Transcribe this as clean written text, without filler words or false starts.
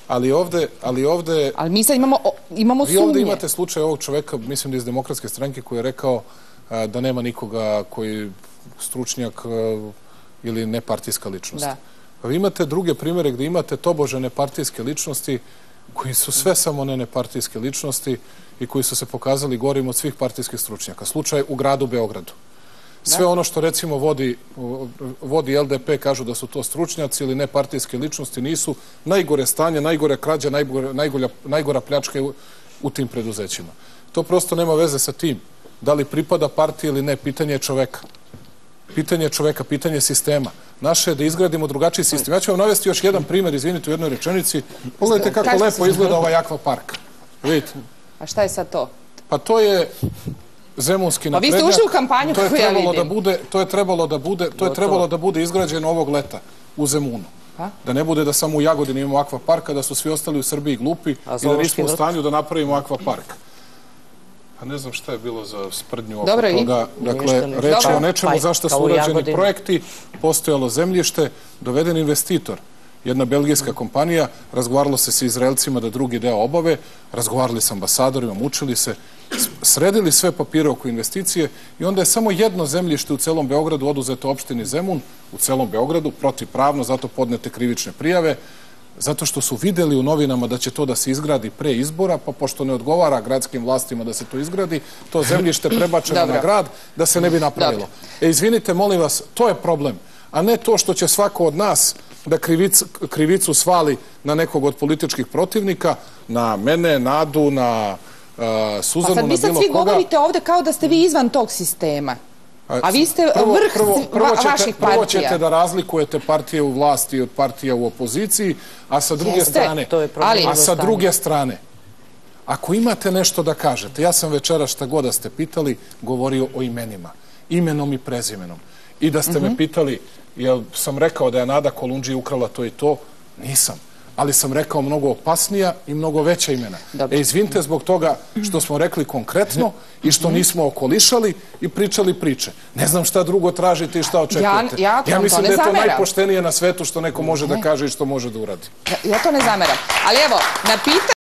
Ali ovde... Ali mi sad imamo sumnje. Vi ovde imate slučaj ovog čoveka, mislim da iz Demokratske stranke, koji je rekao da nema nikoga koji stručnjak ili nepartijska ličnost. Pa vi imate druge primere gde imate tobože nepartijske ličnosti koji su sve samo ne nepartijske ličnosti i koji su se pokazali gorim od svih partijskih stručnjaka. Slučaj u gradu Beogradu. Sve ono što recimo vodi LDP, kažu da su to stručnjaci ili nepartijske ličnosti, nisu. Najgore stanje, najgore krađa, najgora pljačka u tim preduzećima. To prosto nema veze sa tim. Da li pripada partiji ili ne, pitanje je čoveka. Pitanje je čoveka, pitanje je sistema. Naše je da izgradimo drugačiji sistem. Ja ću vam navesti još jedan primer, izvinite, u jednoj rečenici. Pogledajte kako lepo izgleda ovaj akvapark. Vidite. A šta je sad to? Pa to je zemunski naprednjak. Pa vi ste ušli u kampanju, kako ja vidim. To je trebalo da bude izgrađeno ovog leta u Zemunu. Da ne bude da samo u Jagodini imamo akvapark, da su svi ostali u Srbiji glupi i da nismo u stanju da napravimo akvapark. Pa ne znam šta je bilo za sprdnju oko toga. Dakle, reč je o nečemu za što su urađeni projekti, postojalo zemljište, doveden investitor, jedna belgijska kompanija, razgovaralo se sa Izraelcima da drugi deo obave, razgovarali sa ambasadorima, mučili se, sredili sve papire oko investicije i onda je samo jedno zemljište u celom Beogradu oduzeto opštini Zemun, u celom Beogradu, protivpravno, zato podnete krivične prijave, zato što su videli u novinama da će to da se izgradi pre izbora, pa pošto ne odgovara gradskim vlastima da se to izgradi, to zemljište prebačeno na grad da se ne bi napravilo. Izvinite, molim vas, to je problem, a ne to što će svako od nas da krivicu svali na nekog od političkih protivnika, na mene, Nadu, na Suzanu, na bilo koga. Pa sad vi sad svi govorite ovde kao da ste vi izvan tog sistema. A vi ste vrh vaših partija. Prvo ćete da razlikujete partije u vlasti od partija u opoziciji, a sa druge strane, ako imate nešto da kažete, ja sam večera šta god da ste pitali, govorio o imenima, imenom i prezimenom. I da ste me pitali, jel sam rekao da je Nada Kolundžija ukrala to i to? Nisam. Ali sam rekao mnogo opasnija i mnogo veća imena. Izvinite zbog toga što smo rekli konkretno i što nismo okolišali i pričali priče. Ne znam šta drugo tražite i šta očekujete. Ja mislim da je to najpoštenije na svetu što neko može da kaže i što može da uradi. Ja to ne zameram. Ali evo, na pitanje...